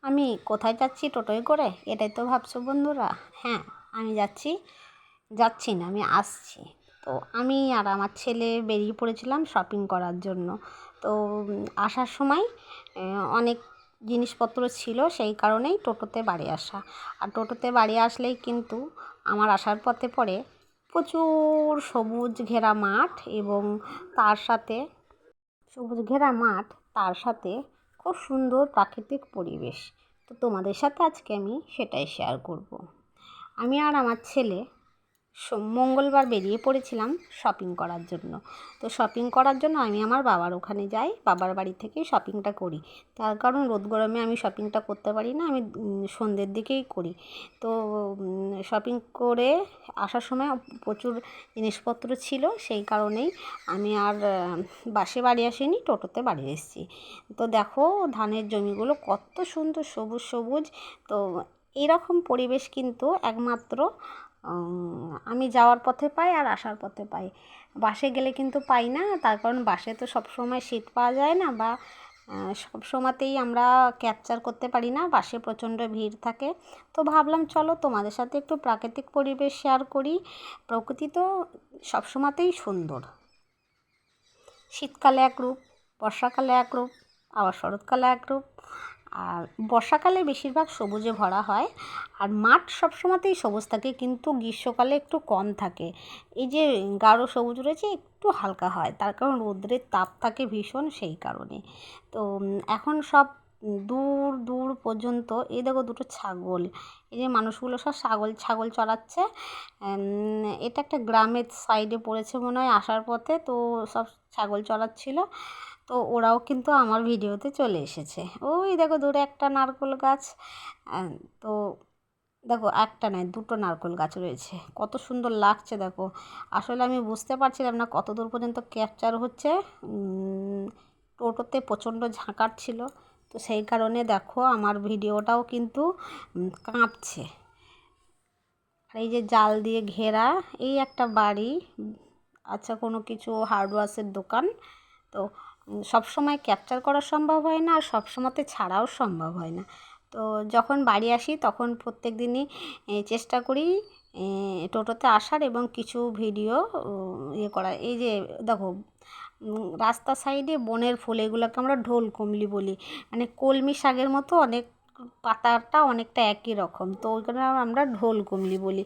আমি কোথায় যাচ্ছি টোটোয় করে, এটাই তো ভাবছো বন্ধুরা। হ্যাঁ, আমি যাচ্ছি না, আমি আসছি। তো আমি আর আমার ছেলে বেরিয়ে পড়েছিলাম শপিং করার জন্য। তো আসার সময় অনেক জিনিসপত্র ছিল, সেই কারণেই টোটোতে বাড়ি আসা। আর টোটোতে বাড়ি আসলেই কিন্তু আমার আসার পথে পড়ে প্রচুর সবুজ ঘেরা মাঠ, এবং তার সাথে সবুজ ঘেরা মাঠ, তার সাথে খুব সুন্দর প্রাকৃতিক পরিবেশ। তো তোমাদের সাথে আজকে আমি সেটাই শেয়ার করব। আমি আর আমার ছেলে মঙ্গলবার বেরিয়ে পড়েছিলাম শপিং করার জন্য। তো শপিং করার জন্য আমি আমার বাবার ওখানে যাই, বাবার বাড়ি থেকেই শপিংটা করি। তার কারণ রোদ গরমে আমি শপিংটা করতে পারি না, আমি সন্ধ্যের দিকেই করি। তো শপিং করে আসার সময় প্রচুর জিনিসপত্র ছিল, সেই কারণেই আমি আর বাসে বাড়ি আসিনি, টোটোতে বাড়ি এসেছি। তো দেখো ধানের জমিগুলো কত সুন্দর সবুজ সবুজ। তো এইরকম পরিবেশ কিন্তু একমাত্র আমি যাওয়ার পথে পাই আর আসার পথে পাই। বাসে গেলে কিন্তু পাই না, তার কারণ বাসে তো সবসময় সিট পাওয়া যায় না, বা সব সময়তেই আমরা ক্যাপচার করতে পারি না, বাসে প্রচণ্ড ভিড় থাকে। তো ভাবলাম চলো তোমাদের সাথে একটু প্রাকৃতিক পরিবেশ শেয়ার করি। প্রকৃতি তো সবসময়তেই সুন্দর, শীতকালে এক রূপ, বর্ষাকালে এক রূপ, আবার শরৎকালে এক রূপ। আর বর্ষাকালে বেশিরভাগ সবুজে ভরা হয়, আর মাঠ সবসময়তেই সবুজ থাকে, কিন্তু গ্রীষ্মকালে একটু কম থাকে। এই যে গাঢ় সবুজ রয়েছে একটু হালকা হয়, তার কারণ রৌদ্রের তাপ থাকে ভীষণ, সেই কারণে। তো এখন সব দূর দূর পর্যন্ত এই দেখো দুটো ছাগল, এই যে মানুষগুলো সব ছাগল চড়াচ্ছে। এটা একটা গ্রামের সাইডে পড়েছে মনে হয় আসার পথে, তো সব ছাগল চড়াচ্ছিল। তো ওরাও কিন্তু আমার ভিডিওতে চলে এসেছে। ওই দেখো দূরে একটা নারকেল গাছ। তো দেখো একটা নয় দুটো নারকেল গাছ রয়েছে, কত সুন্দর লাগছে দেখো। আসলে আমি বুঝতে পারছিলাম না কত দূর পর্যন্ত ক্যাপচার হচ্ছে, টোটোতে প্রচণ্ড ঝাঁকার ছিল। তো সেই কারণে দেখো আমার ভিডিওটাও কিন্তু কাঁপছে। আর এই যে জাল দিয়ে ঘেরা এই একটা বাড়ি, আচ্ছা কোনো কিছু হার্ডওয়্যার্সের দোকান। তো সব সময় ক্যাপচার করা সম্ভব হয় না, আর সব সময়তে ছাড়াও সম্ভব হয় না। তো যখন বাড়ি আসি তখন প্রত্যেক দিনই চেষ্টা করি টোটোতে আসার এবং কিছু ভিডিও ইয়ে করার। এই যে দেখো রাস্তা সাইডে বনের ফুল, এগুলোকে আমরা ঢোল কমলি বলি, মানে কলমি শাকের মতো অনেক, পাতাটা অনেকটা একই রকম, তো ওইখানে আমরা ঢোল কমলি বলি,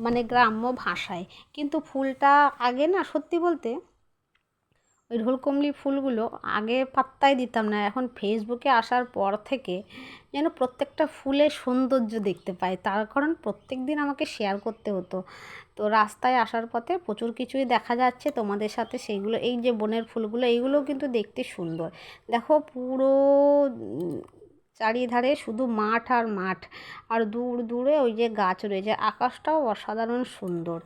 মানে গ্রাম্য ভাষায়। কিন্তু ফুলটা আগে না, সত্যি বলতে ওই ঢোলকমলি ফুলগুলো আগে পাত্তাই দিতাম না, এখন ফেসবুকে আসার পর থেকে যেন প্রত্যেকটা ফুলের সৌন্দর্য দেখতে পাই, তার কারণ প্রত্যেক দিন আমাকে শেয়ার করতে হতো। তো রাস্তায় আসার পথে প্রচুর কিছুই দেখা যাচ্ছে তোমাদের সাথে, সেইগুলো এই যে বনের ফুলগুলো এইগুলোও কিন্তু দেখতে সুন্দর। দেখো পুরো চারিধারে শুধু মাঠ আর মাঠ, আর দূর দূরে ওই যে গাছ রয়েছে, আকাশটাও অসাধারণ সুন্দর।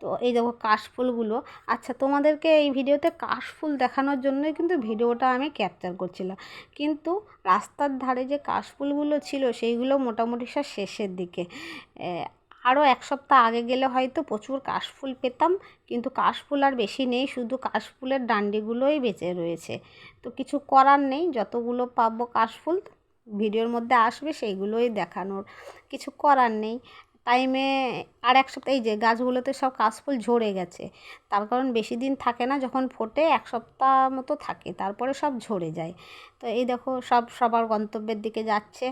তো এই দেখো কাশফুলগুলো, আচ্ছা তোমাদেরকে এই ভিডিওতে কাশফুল দেখানোর জন্যই কিন্তু ভিডিওটা আমি ক্যাপচার করছিলাম, কিন্তু রাস্তার ধারে যে কাশফুলগুলো ছিল সেইগুলো মোটামুটি সব শেষের দিকে। আরও এক সপ্তাহ আগে গেলে হয়তো প্রচুর কাশফুল পেতাম, কিন্তু কাশফুল আর বেশি নেই, শুধু কাশফুলের ডান্ডিগুলোই বেঁচে রয়েছে। তো কিছু করার নেই, যতগুলো পাবো কাশফুল ভিডিওর মধ্যে আসবে সেইগুলোই দেখানোর, কিছু করার নেই। টাইমে আর এক সপ্তাহ, এই যে গাছগুলোতে সব কাশফুল ঝরে গেছে, তার কারণ বেশি দিন থাকে না, যখন ফোটে এক সপ্তাহ মতো থাকে, তারপরে সব ঝরে যায়। তো এই দেখো সব সবার গন্তব্যের দিকে যাচ্ছে,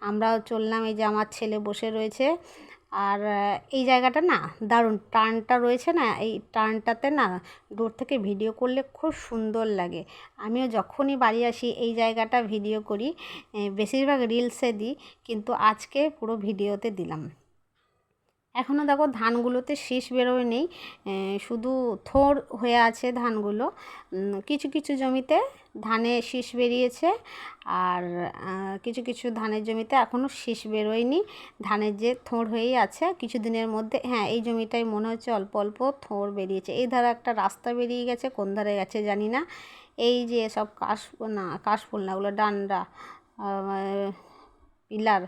আমরাও চললাম। এই যে আমার ছেলে বসে রয়েছে। আর এই জায়গাটা না দারুণ, টার্নটা রয়েছে না, এই টার্নটাতে না দূর থেকে ভিডিও করলে খুব সুন্দর লাগে। আমিও যখনই বাড়ি আসি এই জায়গাটা ভিডিও করি, বেশিরভাগ রিলসে দিই, কিন্তু আজকে পুরো ভিডিওতে দিলাম। এখনও দেখো ধানগুলোতে শীষ বেরোয়নি, শুধু থোড় হয়ে আছে ধানগুলো। কিছু কিছু জমিতে ধানে শীষ বেরিয়েছে, আর কিছু কিছু ধানের জমিতে এখনও শীষ বেরোয়নি, ধানের যে থোড় হয়েই আছে। কিছু দিনের মধ্যে, হ্যাঁ এই জমিটাই মনে হচ্ছে অল্প অল্প থোড় বেরিয়েছে। এই ধারে একটা রাস্তা বেরিয়ে গেছে, কোন ধারে গেছে জানি না। এই যে সব কাশফুল না, ওগুলো ডান্ডা, পিলার,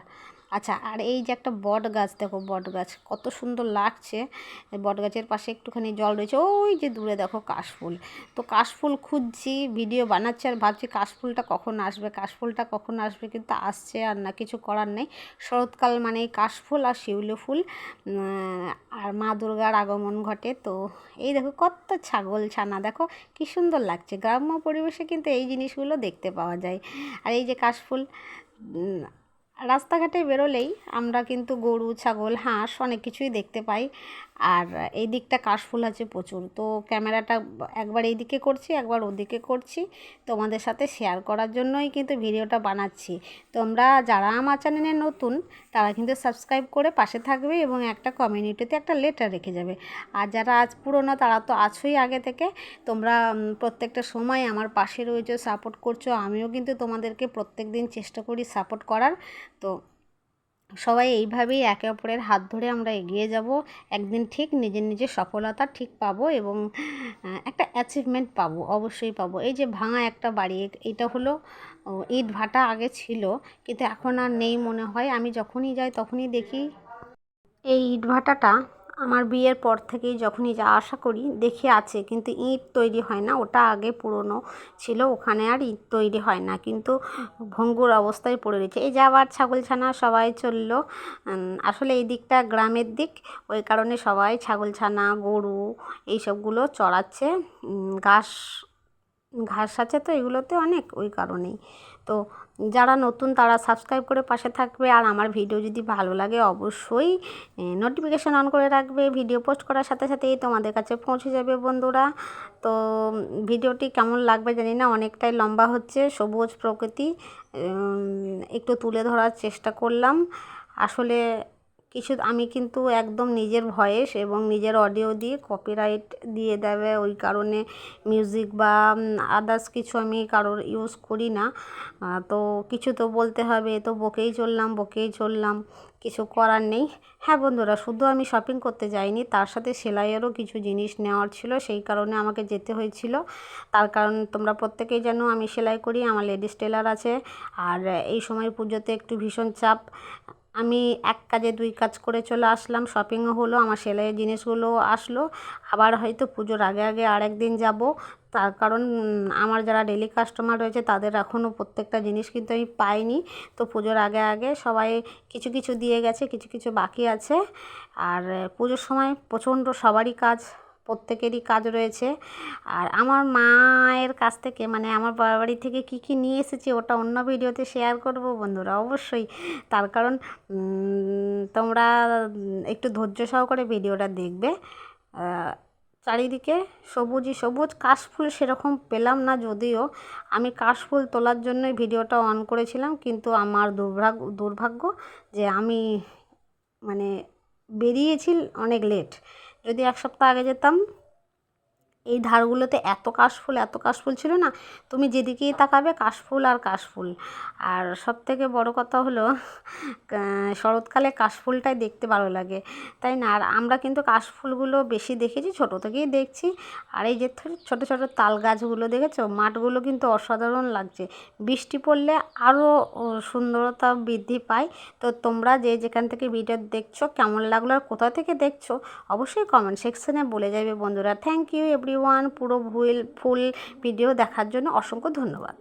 আচ্ছা, আর এই যে একটা বট গাছ, দেখো বট গাছ কত সুন্দর লাগছে। বট গাছের পাশে একটুখানি জল রয়েছে, ওই যে দূরে দেখো কাশফুল। তো কাশফুল খুঁজছি, ভিডিও বানাচ্ছি আর ভাবছি কাশফুলটা কখন আসবে, কাশফুলটা কখন আসবে, কিন্তু আসছে আর না, কিছু করার নেই। শরৎকাল মানে কাশফুল আর শিউলি ফুল, আর মা দুর্গার আগমন ঘটে। তো এই দেখো কত ছাগল ছানা, দেখো কি সুন্দর লাগছে। গ্রাম্য পরিবেশে কিন্তু এই জিনিসগুলো দেখতে পাওয়া যায়। আর এই যে কাশফুল, রাস্তাঘাটে বেরোলেই আমরা কিন্তু গরু, ছাগল, হাঁস অনেক কিছুই দেখতে পাই। আর এই দিকটা কাশফুল আছে প্রচুর। তো ক্যামেরাটা একবার এই দিকে করছি, একবার ওদিকে করছি, তোমাদের সাথে শেয়ার করার জন্যই কিন্তু ভিডিওটা বানাচ্ছি। তোমরা যারা আমার চ্যানেলে নতুন তারা কিন্তু সাবস্ক্রাইব করে পাশে থাকবে এবং একটা কমিউনিটিতে একটা লেটার রেখে যাবে। আর যারা আজ পুরনো তারা তো আছোই আগে থেকে। তোমরা প্রত্যেকটা সময় আমার পাশে রয়েছো, সাপোর্ট করছো। আমিও কিন্তু তোমাদেরকে প্রত্যেক দিন চেষ্টা করি সাপোর্ট করার। তো সবাই এইভাবেই একে অপরের হাত ধরে আমরা এগিয়ে যাব। একদিন ঠিক নিজের নিজের সফলতা ঠিক পাবো এবং একটা অ্যাচিভমেন্ট পাবো, অবশ্যই পাবো। এই যে ভাঙা একটা বাড়ি, এটা হলো ইট ভাটা আগে ছিল, কিন্তু এখন আর নেই মনে হয়। আমি যখনই যাই তখনই দেখি এই ইটভাটাটা। আমার বিয়ের পর থেকেই যখনই যা আশা করি দেখি আছে, কিন্তু ইট তৈরি হয় না। ওটা আগে পুরনো ছিল, ওখানে আর ইট তৈরি হয় না, কিন্তু ভঙ্গুর অবস্থায় পড়ে রয়েছে। এই যে আবার ছাগলছানা সবাই চললো। আসলে এই দিকটা গ্রামের দিক, ওই কারণে সবাই ছাগলছানা, গরু এইসবগুলো চড়াচ্ছে। ঘাস ঘাস আছে তো এগুলোতে অনেক, ওই কারণেই। তো যারা নতুন তারা সাবস্ক্রাইব করে পাশে থাকবে। আর আমার ভিডিও যদি ভালো লাগে অবশ্যই নোটিফিকেশান অন করে রাখবে। ভিডিও পোস্ট করার সাথে সাথেই তোমাদের কাছে পৌঁছে যাবে বন্ধুরা। তো ভিডিওটি কেমন লাগবে জানি না, অনেকটাই লম্বা হচ্ছে। সবুজ প্রকৃতি একটু তুলে ধরার চেষ্টা করলাম। আসলে আমি কিন্তু একদম নিজের ভয়েস এবং নিজের অডিও দিয়ে কপিরাইট দিয়ে দেবে, ওই কারণে মিউজিক বা আদার্স কিছু আমি কারোর ইউজ করি না। তো কিছু তো বলতে হবে, তো বকেই চললাম, কিছু করার নেই। হ্যাঁ বন্ধুরা, শুধু আমি শপিং করতে যাইনি, তার সাথে সেলাইয়েরও কিছু জিনিস নেওয়ার ছিল, সেই কারণে আমাকে যেতে হয়েছিল। তার কারণ তোমরা প্রত্যেকেই জানো আমি সেলাই করি, আমার লেডিস টেলার আছে। আর এই সময় পুজোতে একটু ভীষণ চাপ। আমি এক কাজে দুই কাজ করে চলে আসলাম, শপিংও হলো, আমার সেলাইয়ের জিনিসগুলো আসলো। আবার হয়তো পুজোর আগে আগে আর একদিন যাব। তার কারণ আমার যারা ডেলি কাস্টমার রয়েছে তাদের এখনও প্রত্যেকটা জিনিস কিন্তু আমি পাইনি। তো পুজোর আগে আগে সবাই কিছু কিছু দিয়ে গেছে, কিছু কিছু বাকি আছে। আর পুজোর সময় প্রচণ্ড সবারই কাজ, প্রত্যেকেরই কাজ রয়েছে। আর আমার মায়ের কাছ থেকে মানে আমার বাবার বাড়ি থেকে কী কী নিয়ে এসেছি ওটা অন্য ভিডিওতে শেয়ার করব বন্ধুরা, অবশ্যই। তার কারণ তোমরা একটু ধৈর্য সহকারে ভিডিওটা দেখবে। চারিদিকে সবুজই সবুজ। কাশফুল সেরকম পেলাম না, যদিও আমি কাশফুল তোলার জন্যই ভিডিওটা অন করেছিলাম, কিন্তু আমার দুর্ভাগ্য যে আমি মানে বেরিয়েছি অনেক লেট। যদি এক সপ্তাহ আগে যেতাম, এই ধারগুলোতে এত কাশফুল ছিল না, তুমি যেদিকেই তাকাবে কাশফুল আর কাশফুল। আর সবথেকে বড় কথা হলো শরৎকালে কাশফুলটাই দেখতে ভালো লাগে, তাই না? আর আমরা কিন্তু কাশফুলগুলো বেশি দেখেছি, ছোটো থেকেই দেখছি। আর এই যে ছোটো ছোটো তাল গাছগুলো দেখেছো, মাঠগুলো কিন্তু অসাধারণ লাগছে। বৃষ্টি পড়লে আরও সুন্দরতা বৃদ্ধি পায়। তো তোমরা যে যেখান থেকে ভিডিও দেখছো কেমন লাগলো আর কোথা থেকে দেখছো অবশ্যই কমেন্ট সেকশনে বলে যাবে বন্ধুরা। থ্যাংক ইউ এভরিওয়ান, পুরো ফুল ভিডিও দেখার জন্য অসংখ্য ধন্যবাদ।